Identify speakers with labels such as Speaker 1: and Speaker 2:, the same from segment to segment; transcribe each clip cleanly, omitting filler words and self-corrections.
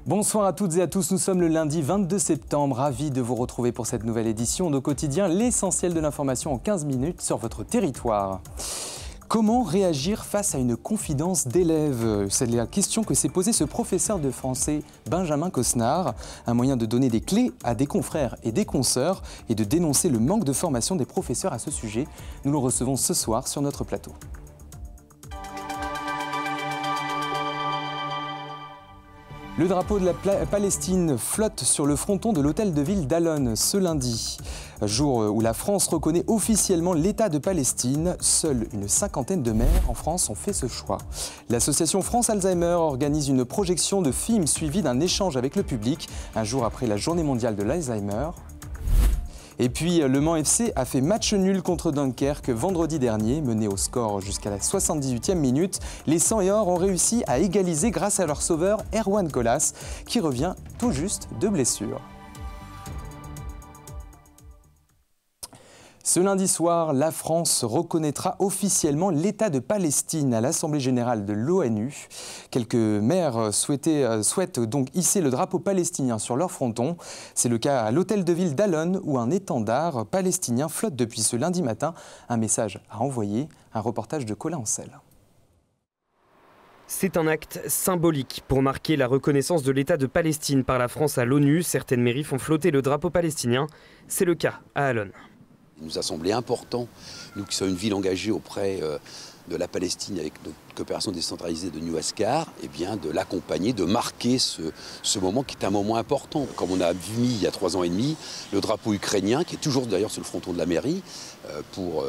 Speaker 1: Bonsoir à toutes et à tous, nous sommes le lundi 22 septembre, ravis de vous retrouver pour cette nouvelle édition de Quotidien, l'essentiel de l'information en 15 minutes sur votre territoire. Comment réagir face à une confidence d'élève? C'est la question que s'est posée ce professeur de français Benjamin Cosnard, un moyen de donner des clés à des confrères et des consoeurs et de dénoncer le manque de formation des professeurs à ce sujet. Nous le recevons ce soir sur notre plateau. Le drapeau de la Palestine flotte sur le fronton de l'hôtel de ville d'Alon ce lundi. Jour où la France reconnaît officiellement l'État de Palestine. Seule une cinquantaine de maires en France ont fait ce choix. L'association France Alzheimer organise une projection de film suivie d'un échange avec le public, un jour après la journée mondiale de l'Alzheimer. Et puis, Le Mans FC a fait match nul contre Dunkerque vendredi dernier, mené au score jusqu'à la 78e minute. Les 100 et or ont réussi à égaliser grâce à leur sauveur Erwan Colas, qui revient tout juste de blessure. Ce lundi soir, la France reconnaîtra officiellement l'État de Palestine à l'Assemblée générale de l'ONU. Quelques maires souhaitent donc hisser le drapeau palestinien sur leur fronton. C'est le cas à l'hôtel de ville d'Alon où un étendard palestinien flotte depuis ce lundi matin. Un message à envoyer, un reportage de Colin Ancel.
Speaker 2: C'est un acte symbolique pour marquer la reconnaissance de l'État de Palestine par la France à l'ONU. Certaines mairies font flotter le drapeau palestinien. C'est le cas à Alon.
Speaker 3: Il nous a semblé important, nous qui sommes une ville engagée auprès de la Palestine avec notre coopération décentralisée de New Ascar, eh bien de l'accompagner, de marquer ce moment qui est un moment important. Comme on a mis il y a 3 ans et demi le drapeau ukrainien, qui est toujours d'ailleurs sur le fronton de la mairie, pour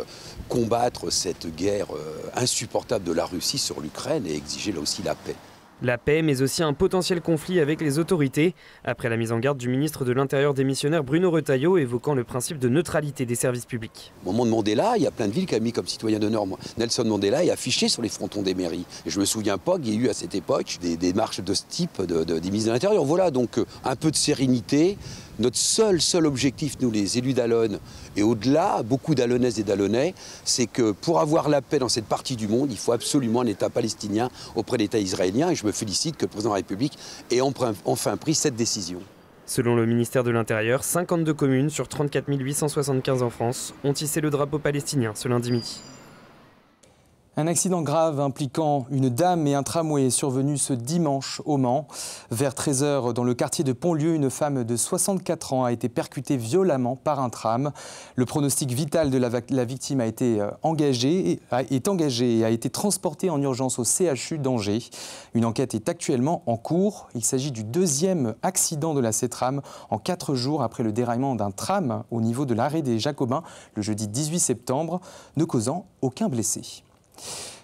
Speaker 3: combattre cette guerre insupportable de la Russie sur l'Ukraine et exiger là aussi la paix.
Speaker 2: La paix, mais aussi un potentiel conflit avec les autorités, après la mise en garde du ministre de l'Intérieur démissionnaire Bruno Retailleau évoquant le principe de neutralité des services publics.
Speaker 3: Au moment de Mandela, il y a plein de villes qui ont mis comme citoyen d'honneur Nelson Mandela et affiché sur les frontons des mairies. Et je me souviens pas qu'il y ait eu à cette époque des marches de ce type des ministres de l'Intérieur. Voilà, donc un peu de sérénité. Notre seul objectif, nous les élus d'Alon, et au-delà, beaucoup d'Alonnaises et d'Alonnais, c'est que pour avoir la paix dans cette partie du monde, il faut absolument un État palestinien auprès de l'État israélien. Et je me félicite que le président de la République ait enfin pris cette décision.
Speaker 2: Selon le ministère de l'Intérieur, 52 communes sur 34 875 en France ont hissé le drapeau palestinien ce lundi midi.
Speaker 1: Un accident grave impliquant une dame et un tramway est survenu ce dimanche au Mans. Vers 13 h, dans le quartier de Pontlieu, une femme de 64 ans a été percutée violemment par un tram. Le pronostic vital de la victime est engagé et a été transporté en urgence au CHU d'Angers. Une enquête est actuellement en cours. Il s'agit du 2e accident de la CETRAM en 4 jours après le déraillement d'un tram au niveau de l'arrêt des Jacobins le jeudi 18 septembre, ne causant aucun blessé.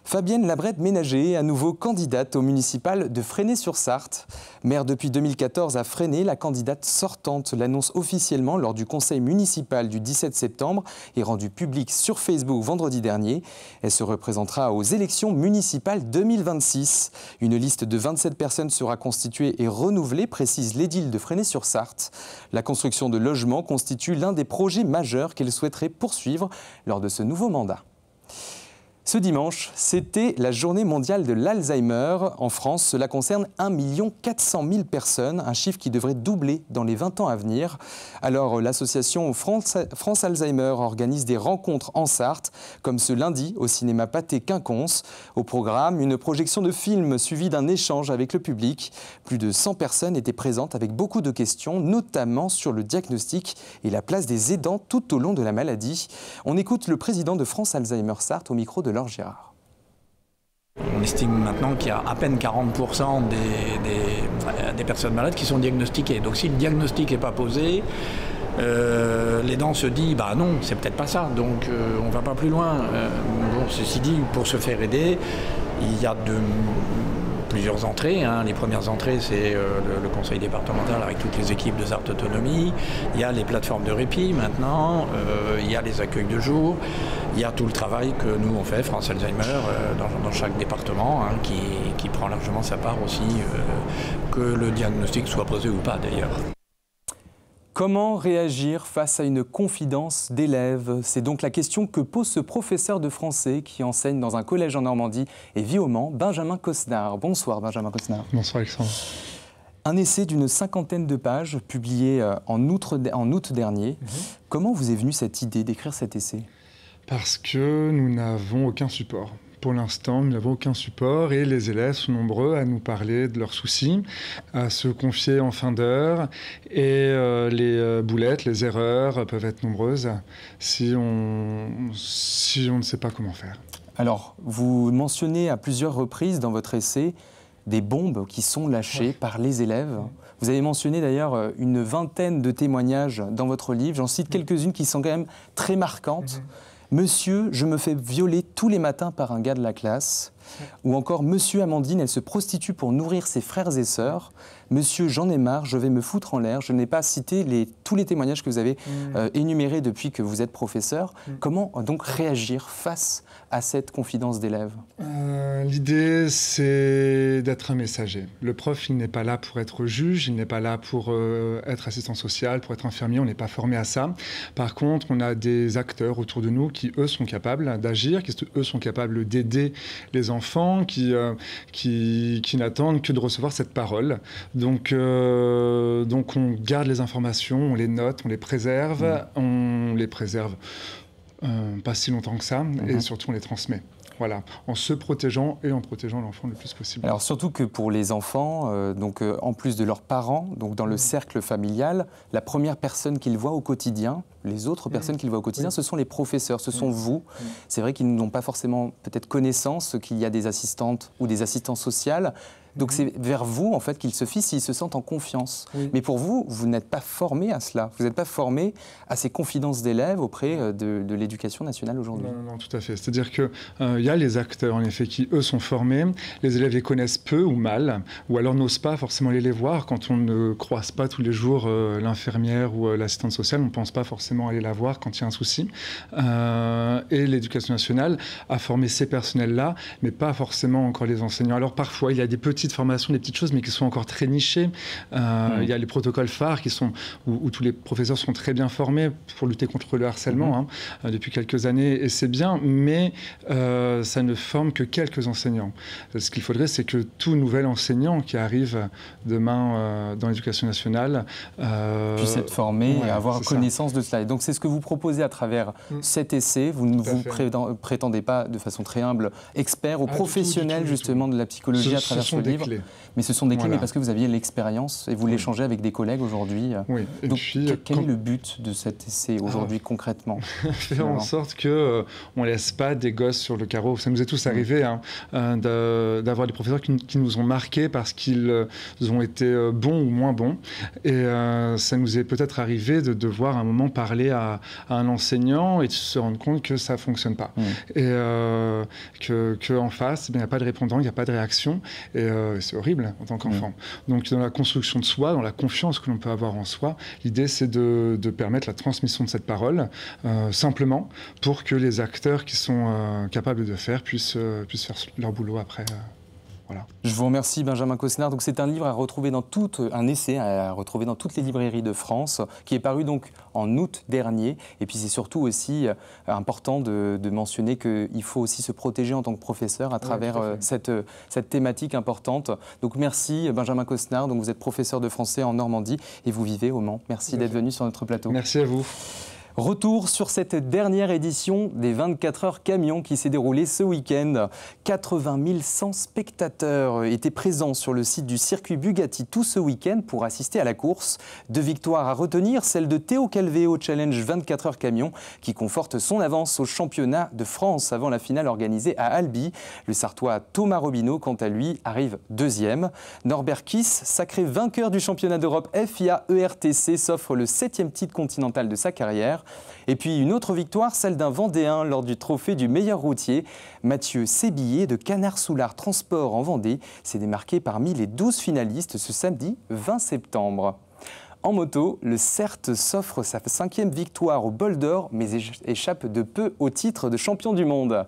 Speaker 1: Fabienne Labrette-Ménager, à nouveau candidate au municipal de Fresnay-sur-Sarthe. Maire depuis 2014 à Fresnay, la candidate sortante l'annonce officiellement lors du conseil municipal du 17 septembre et rendue publique sur Facebook vendredi dernier. Elle se représentera aux élections municipales 2026. Une liste de 27 personnes sera constituée et renouvelée, précise l'édile de Fresnay-sur-Sarthe. La construction de logements constitue l'un des projets majeurs qu'elle souhaiterait poursuivre lors de ce nouveau mandat. Ce dimanche, c'était la journée mondiale de l'Alzheimer. En France, cela concerne 1 400 000 personnes, un chiffre qui devrait doubler dans les 20 ans à venir. Alors, l'association France Alzheimer organise des rencontres en Sarthe, comme ce lundi au cinéma Pathé Quinconce. Au programme, une projection de film suivie d'un échange avec le public. Plus de 100 personnes étaient présentes avec beaucoup de questions, notamment sur le diagnostic et la place des aidants tout au long de la maladie. On écoute le président de France Alzheimer Sarthe au micro de Laure Gérard.
Speaker 4: On estime maintenant qu'il y a à peine 40% des personnes malades qui sont diagnostiquées. Donc si le diagnostic n'est pas posé, l'aidant se dit bah non, c'est peut-être pas ça, donc on ne va pas plus loin. Bon, ceci dit, pour se faire aider, il y a plusieurs entrées. Les premières entrées, c'est le conseil départemental avec toutes les équipes de Sarthe Autonomie. Il y a les plateformes de répit maintenant. Il y a les accueils de jour. Il y a tout le travail que nous on fait, France Alzheimer, dans chaque département, qui prend largement sa part aussi, que le diagnostic soit posé ou pas d'ailleurs.
Speaker 1: Comment réagir face à une confidence d'élèves? C'est donc la question que pose ce professeur de français qui enseigne dans un collège en Normandie et vit au Mans, Benjamin Cosnard. Bonsoir Benjamin Cosnard.
Speaker 5: Bonsoir Alexandre.
Speaker 1: Un essai d'une 50aine de pages, publié en août dernier. Comment vous est venue cette idée d'écrire cet essai?
Speaker 5: Parce que nous n'avons aucun support. Pour l'instant, nous n'avons aucun support et les élèves sont nombreux à nous parler de leurs soucis, à se confier en fin d'heure et les boulettes, les erreurs peuvent être nombreuses si on ne sait pas comment faire.
Speaker 1: Alors, vous mentionnez à plusieurs reprises dans votre essai des bombes qui sont lâchées par les élèves. Vous avez mentionné d'ailleurs une vingtaine de témoignages dans votre livre. J'en cite quelques-unes qui sont quand même très marquantes. Monsieur, je me fais violer tous les matins par un gars de la classe. Ou encore, Monsieur Amandine, elle se prostitue pour nourrir ses frères et sœurs. Monsieur, j'en ai marre, je vais me foutre en l'air. Je n'ai pas cité tous les témoignages que vous avez énumérés depuis que vous êtes professeur. Comment donc réagir face à cette confidence d'élèves?
Speaker 5: L'idée, c'est d'être un messager. Le prof, il n'est pas là pour être juge, il n'est pas là pour être assistant social, pour être infirmier, on n'est pas formé à ça. Par contre, on a des acteurs autour de nous qui, eux, sont capables d'agir, qui, eux, sont capables d'aider les enfants, qui n'attendent que de recevoir cette parole. Donc on garde les informations, on les note, on les préserve, pas si longtemps que ça, et surtout on les transmet. Voilà, en se protégeant et en protégeant l'enfant le plus possible.
Speaker 1: Alors surtout que pour les enfants, en plus de leurs parents, donc dans le cercle familial, la première personne qu'ils voient au quotidien, les autres personnes qu'ils voient au quotidien, ce sont les professeurs, ce sont vous. C'est vrai qu'ils n'ont pas forcément peut-être connaissance qu'il y a des assistantes ou des assistants sociaux. Donc c'est vers vous en fait qu'ils se fient s'ils se sentent en confiance. Mais pour vous, vous n'êtes pas formé à cela. Vous n'êtes pas formé à ces confidences d'élèves auprès de l'éducation nationale aujourd'hui.
Speaker 5: Non, tout à fait. C'est-à-dire qu'il y a les acteurs en effet qui eux sont formés. Les élèves les connaissent peu ou mal, ou alors n'osent pas forcément aller les voir. Quand on ne croise pas tous les jours l'infirmière ou l'assistante sociale, on ne pense pas forcément aller la voir quand il y a un souci. Et l'éducation nationale a formé ces personnels-là, mais pas forcément encore les enseignants. Alors parfois, il y a des petites formations, des petites choses, mais qui sont encore très nichées. Il y a les protocoles phares où tous les professeurs sont très bien formés pour lutter contre le harcèlement depuis quelques années, et c'est bien, mais ça ne forme que quelques enseignants. Ce qu'il faudrait, c'est que tout nouvel enseignant qui arrive demain dans l'éducation nationale
Speaker 1: puisse être formé et avoir connaissance de cela. Et donc c'est ce que vous proposez à travers cet essai. Vous ne vous prétendez pas de façon très humble expert ou professionnel justement de la psychologie à travers ce livre. Mais ce sont des clés, mais parce que vous aviez l'expérience et vous l'échangez avec des collègues aujourd'hui.
Speaker 5: Oui. Et
Speaker 1: donc,
Speaker 5: puis,
Speaker 1: quel est le but de cet essai aujourd'hui concrètement?
Speaker 5: Faire en sorte qu'on ne laisse pas des gosses sur le carreau. Ça nous est tous arrivé d'avoir des professeurs qui nous ont marqués parce qu'ils ont été bons ou moins bons. Et ça nous est peut-être arrivé de devoir à un moment parler à un enseignant et de se rendre compte que ça ne fonctionne pas. Et qu'en face, il n'y a pas de répondant, il n'y a pas de réaction. Et c'est horrible en tant qu'enfant. Donc dans la construction de soi, dans la confiance que l'on peut avoir en soi, l'idée c'est de permettre la transmission de cette parole simplement pour que les acteurs qui sont capables de faire puissent faire leur boulot après. Voilà.
Speaker 1: Je vous remercie Benjamin Cosnard. Donc c'est un livre à retrouver un essai à retrouver dans toutes les librairies de France, qui est paru donc en août dernier. Et puis c'est surtout aussi important de mentionner qu'il faut aussi se protéger en tant que professeur à travers cette thématique importante. Donc merci Benjamin Cosnard. Donc vous êtes professeur de français en Normandie et vous vivez au Mans. Merci d'être venu sur notre plateau.
Speaker 5: Merci à vous.
Speaker 1: Retour sur cette dernière édition des 24 heures camions qui s'est déroulée ce week-end. 80 100 spectateurs étaient présents sur le site du circuit Bugatti tout ce week-end pour assister à la course. 2 victoires à retenir, celle de Théo Calvé au challenge 24 heures camions qui conforte son avance au championnat de France avant la finale organisée à Albi. Le Sartois Thomas Robineau, quant à lui, arrive 2e. Norbert Kiss, sacré vainqueur du championnat d'Europe FIA ERTC, s'offre le 7e titre continental de sa carrière. Et puis une autre victoire, celle d'un Vendéen lors du trophée du meilleur routier. Mathieu Sébillet de Canard-Soulard Transport en Vendée s'est démarqué parmi les 12 finalistes ce samedi 20 septembre. En moto, le CERT s'offre sa 5e victoire au Bol d'Or, mais échappe de peu au titre de champion du monde.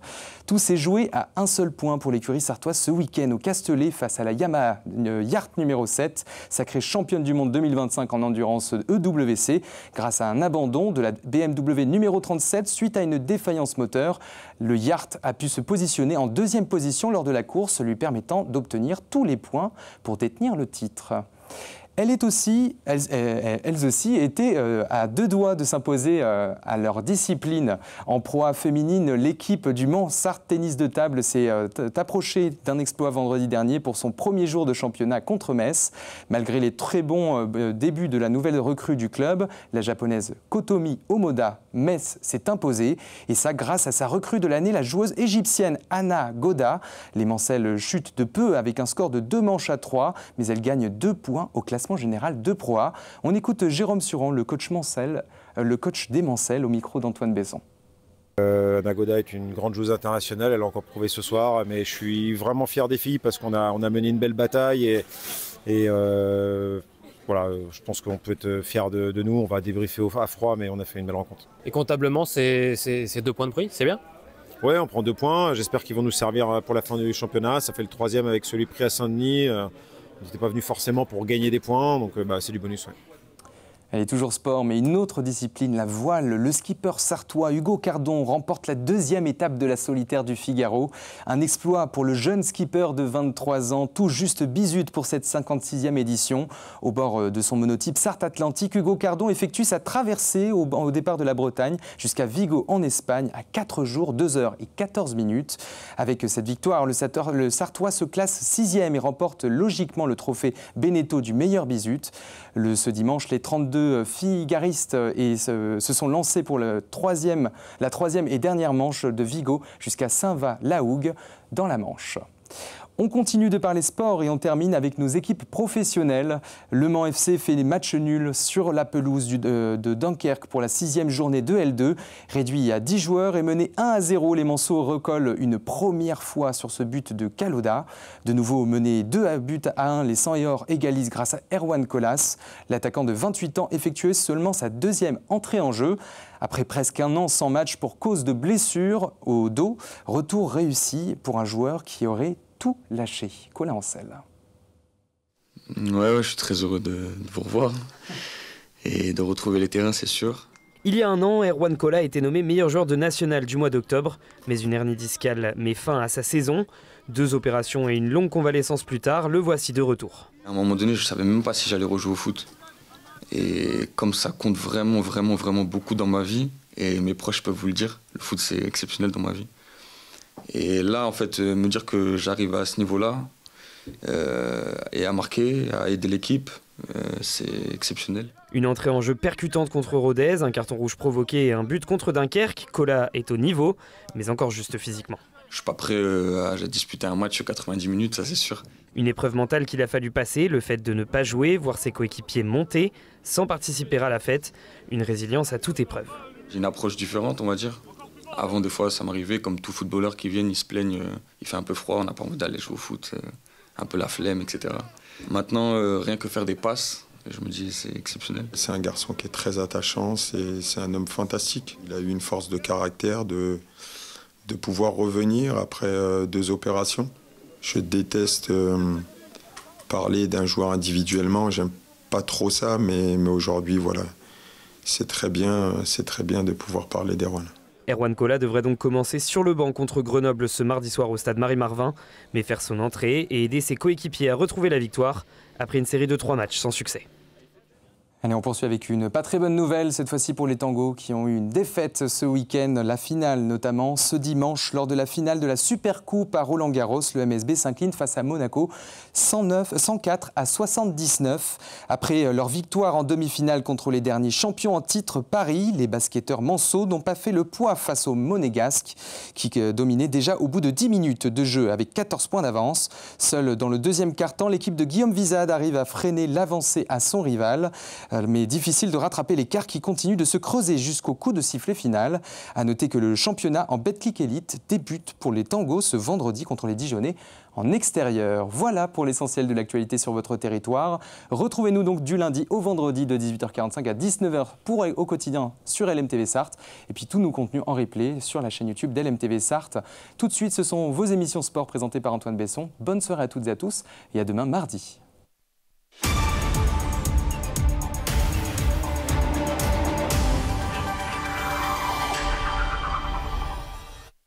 Speaker 1: Tout s'est joué à un seul point pour l'écurie sartoise ce week-end au Castellet face à la Yamaha Yart numéro 7, sacrée championne du monde 2025 en endurance EWC, grâce à un abandon de la BMW numéro 37 suite à une défaillance moteur. Le Yart a pu se positionner en 2e position lors de la course, lui permettant d'obtenir tous les points pour détenir le titre. Elles aussi étaient à 2 doigts de s'imposer à leur discipline. En proie féminine, l'équipe du Mans Sarthe Tennis de Table s'est approchée d'un exploit vendredi dernier pour son premier jour de championnat contre Metz. Malgré les très bons débuts de la nouvelle recrue du club, la japonaise Kotomi Omoda, Metz s'est imposée. Et ça grâce à sa recrue de l'année, la joueuse égyptienne Anna Goda. Les Mancelles chutent de peu avec un score de 2 manches à 3, mais elles gagnent 2 points au classement général de Pro A. On écoute Jérôme Suran, le coach des Mancelles, au micro d'Antoine Besson.
Speaker 6: Anna Goda est une grande joueuse internationale, elle a encore prouvé ce soir, mais je suis vraiment fier des filles parce qu'on a mené une belle bataille et voilà, je pense qu'on peut être fier de nous. On va débriefer à froid, mais on a fait une belle rencontre.
Speaker 7: Et comptablement, c'est 2 points de prix, c'est bien?
Speaker 6: Ouais, on prend 2 points. J'espère qu'ils vont nous servir pour la fin du championnat. Ça fait le 3e avec celui pris à Saint-Denis. Ils n'étaient pas venus forcément pour gagner des points, donc c'est du bonus. Ouais.
Speaker 1: Elle est toujours sport, mais une autre discipline, la voile. Le skipper sartois Hugo Cardon remporte la 2e étape de la solitaire du Figaro. Un exploit pour le jeune skipper de 23 ans, tout juste bisute pour cette 56e édition. Au bord de son monotype Sarthe Atlantique, Hugo Cardon effectue sa traversée au départ de la Bretagne jusqu'à Vigo en Espagne à 4 jours, 2 heures et 14 minutes. Avec cette victoire, le Sartois se classe 6e et remporte logiquement le trophée Beneteau du meilleur bisute. Ce dimanche, les 32 figaristes se sont lancés pour la 3e et dernière manche de Vigo jusqu'à Saint-Va-la-Hougue dans la Manche. On continue de parler sport et on termine avec nos équipes professionnelles. Le Mans FC fait des matchs nuls sur la pelouse de Dunkerque pour la 6e journée de L2. Réduit à 10 joueurs et mené 1-0, les Manceaux recollent une première fois sur ce but de Kaloda. De nouveau mené 2-1, les 100 et or égalisent grâce à Erwan Colas. L'attaquant de 28 ans effectuait seulement sa 2e entrée en jeu. Après presque un an sans match pour cause de blessure au dos, retour réussi pour un joueur qui aurait tout lâché. Colin Ancel.
Speaker 8: Ouais, je suis très heureux de vous revoir et de retrouver les terrains, c'est sûr.
Speaker 2: Il y a un an, Erwan Colas a été nommé meilleur joueur de national du mois d'octobre, mais une hernie discale met fin à sa saison. 2 opérations et une longue convalescence plus tard, le voici de retour.
Speaker 8: À un moment donné, je ne savais même pas si j'allais rejouer au foot. Et comme ça compte vraiment beaucoup dans ma vie, et mes proches peuvent vous le dire, le foot c'est exceptionnel dans ma vie. Et là, en fait, me dire que j'arrive à ce niveau-là, et à marquer, à aider l'équipe, c'est exceptionnel.
Speaker 2: Une entrée en jeu percutante contre Rodez, un carton rouge provoqué et un but contre Dunkerque. Colas est au niveau, mais encore juste physiquement.
Speaker 8: Je suis pas prêt à disputer un match 90 minutes, ça c'est sûr.
Speaker 2: Une épreuve mentale qu'il a fallu passer, le fait de ne pas jouer, voir ses coéquipiers monter, sans participer à la fête. Une résilience à toute épreuve.
Speaker 8: J'ai une approche différente, on va dire. Avant, des fois, ça m'arrivait, comme tout footballeur qui viennent, ils se plaignent, il fait un peu froid, on n'a pas envie d'aller jouer au foot, un peu la flemme, etc. Maintenant, rien que faire des passes, je me dis c'est exceptionnel.
Speaker 9: C'est un garçon qui est très attachant, c'est un homme fantastique. Il a eu une force de caractère de pouvoir revenir après 2 opérations. Je déteste parler d'un joueur individuellement, j'aime pas trop ça, mais aujourd'hui, voilà, c'est très bien de pouvoir parler d'Erwan.
Speaker 2: Erwan Colas devrait donc commencer sur le banc contre Grenoble ce mardi soir au stade Marie-Marvin, mais faire son entrée et aider ses coéquipiers à retrouver la victoire après une série de 3 matchs sans succès.
Speaker 1: Allez, on poursuit avec une pas très bonne nouvelle, cette fois-ci pour les tangos qui ont eu une défaite ce week-end, la finale notamment ce dimanche lors de la finale de la Supercoupe à Roland-Garros. Le MSB s'incline face à Monaco 104-79. Après leur victoire en demi-finale contre les derniers champions en titre Paris, les basketteurs manceaux n'ont pas fait le poids face aux Monégasques qui dominaient déjà au bout de 10 minutes de jeu avec 14 points d'avance. Seul dans le deuxième quart-temps, l'équipe de Guillaume Vizade arrive à freiner l'avancée à son rival. Mais difficile de rattraper l'écart qui continue de se creuser jusqu'au coup de sifflet final. À noter que le championnat en Betclic Elite débute pour les tangos ce vendredi contre les Dijonais en extérieur. Voilà pour l'essentiel de l'actualité sur votre territoire. Retrouvez-nous donc du lundi au vendredi de 18h45 à 19h pour Au quotidien sur LMTV Sarthe. Et puis tous nos contenus en replay sur la chaîne YouTube d'LMTV Sarthe. Tout de suite, ce sont vos émissions sport présentées par Antoine Besson. Bonne soirée à toutes et à tous et à demain mardi.